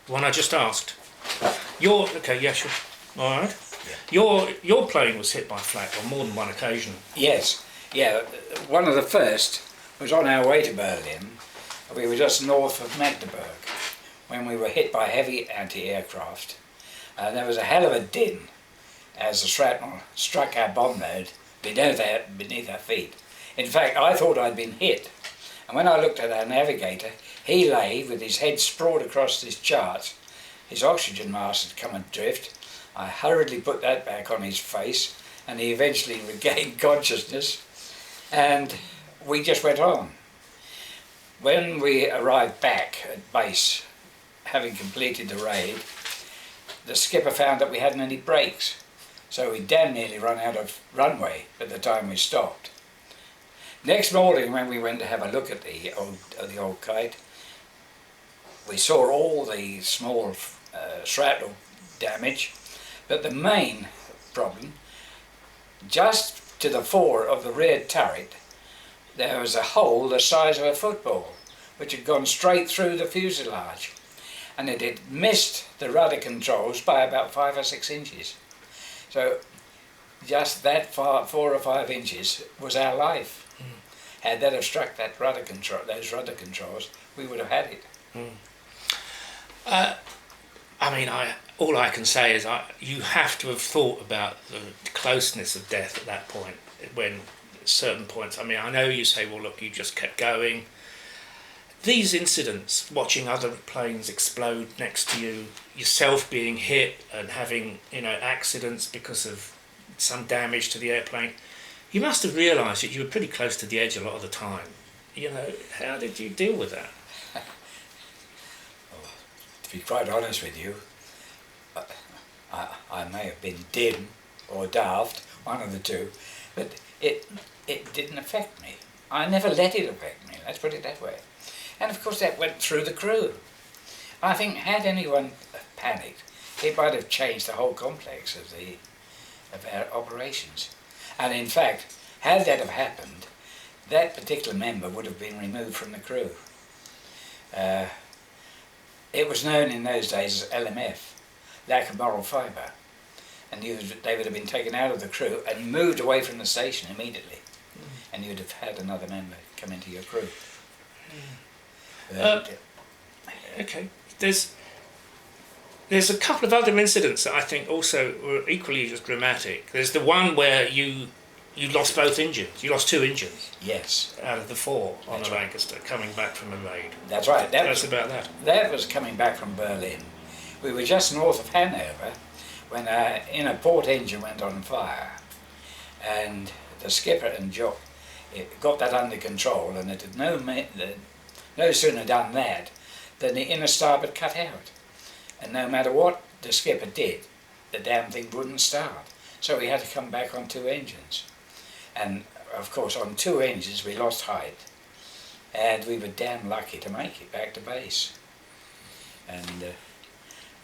The one I just asked. Okay, yeah, sure. All right. Yeah. Your plane was hit by flak on more than one occasion. Yes, yeah. One of the first was on our way to Berlin. We were just north of Magdeburg when we were hit by heavy anti-aircraft. There was a hell of a din as the shrapnel struck our bomb load beneath our feet. In fact, I thought I'd been hit. And when I looked at our navigator, he lay with his head sprawled across his charts. His oxygen mask had come adrift. I hurriedly put that back on his face, and he eventually regained consciousness, and we just went on. When we arrived back at base, having completed the raid, the skipper found that we hadn't any brakes, so we damn nearly run out of runway at the time we stopped. Next morning, when we went to have a look at the old kite, we saw all the small shrapnel damage, but the main problem, just to the fore of the rear turret, there was a hole the size of a football, which had gone straight through the fuselage, and it had missed the rudder controls by about 5 or 6 inches. So just that far, 4 or 5 inches, was our life. Had that have struck that those rudder controls, we would have had it. All I can say is you have to have thought about the closeness of death at that point, when at certain points, I know you say, well look, you just kept going. These incidents, watching other planes explode next to you, yourself being hit and having, accidents because of some damage to the airplane, you must have realised that you were pretty close to the edge a lot of the time. How did you deal with that? Well, to be quite honest with you, I may have been dim or daft, one of the two, but it didn't affect me. I never let it affect me, let's put it that way. And of course that went through the crew. I think had anyone panicked, it might have changed the whole complex of our operations. And in fact, had that have happened, that particular member would have been removed from the crew. It was known in those days as LMF, lack of moral fibre, and they would have been taken out of the crew and moved away from the station immediately, and you'd have had another member come into your crew. Okay, there's a couple of other incidents that I think also were equally as dramatic. There's the one where you lost both engines. You lost 2 engines. Yes. Out of the 4 on the Lancaster, coming back from a raid. That's right. Tell us about that. That was coming back from Berlin. We were just north of Hanover when our inner port engine went on fire, and the skipper and Jock got that under control, and it had no sooner done that than the inner starboard cut out. And no matter what the skipper did, the damn thing wouldn't start. So we had to come back on 2 engines. And of course on 2 engines we lost height. And we were damn lucky to make it back to base.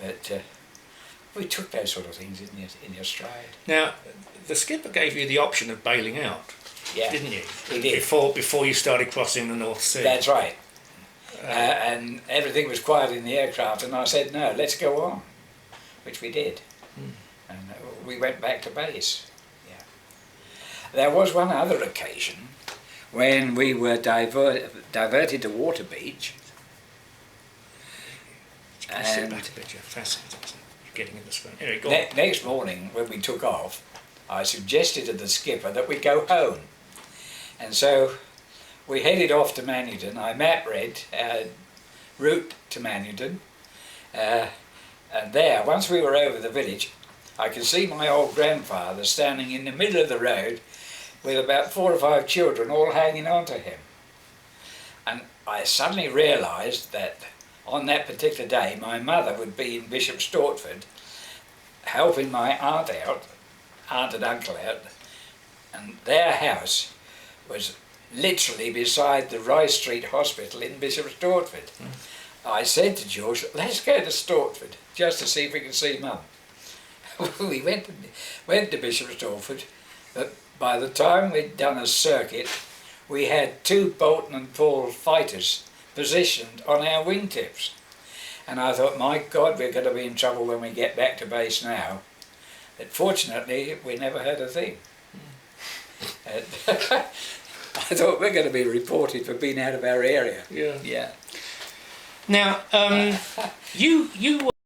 But we took those sort of things in your stride. Now, the skipper gave you the option of bailing out, didn't you? He did. Before you started crossing the North Sea. That's right. And everything was quiet in the aircraft, and I said, no, let's go on, which we did. And we went back to base. Yeah. There was one other occasion when we were diverted to Water Beach. Sit back a bit, Jeff. Fascinating. You're getting in the screen. Anyway, go on. Next morning, when we took off, I suggested to the skipper that we go home. And so we headed off to Manutton. I map read our route to Manutton. And there, once we were over the village, I could see my old grandfather standing in the middle of the road with about 4 or 5 children all hanging on to him. And I suddenly realised that on that particular day my mother would be in Bishop Stortford helping my aunt and uncle out, and their house was literally beside the Rice Street Hospital in Bishop Stortford. I said to George, let's go to Stortford just to see if we can see Mum. We went to Bishop Stortford, but by the time we'd done a circuit, we had 2 Bolton and Paul fighters positioned on our wingtips. And I thought, my God, we're going to be in trouble when we get back to base now. But fortunately, we never heard a thing. I thought we're going to be reported for being out of our area. Yeah. Yeah. Now, you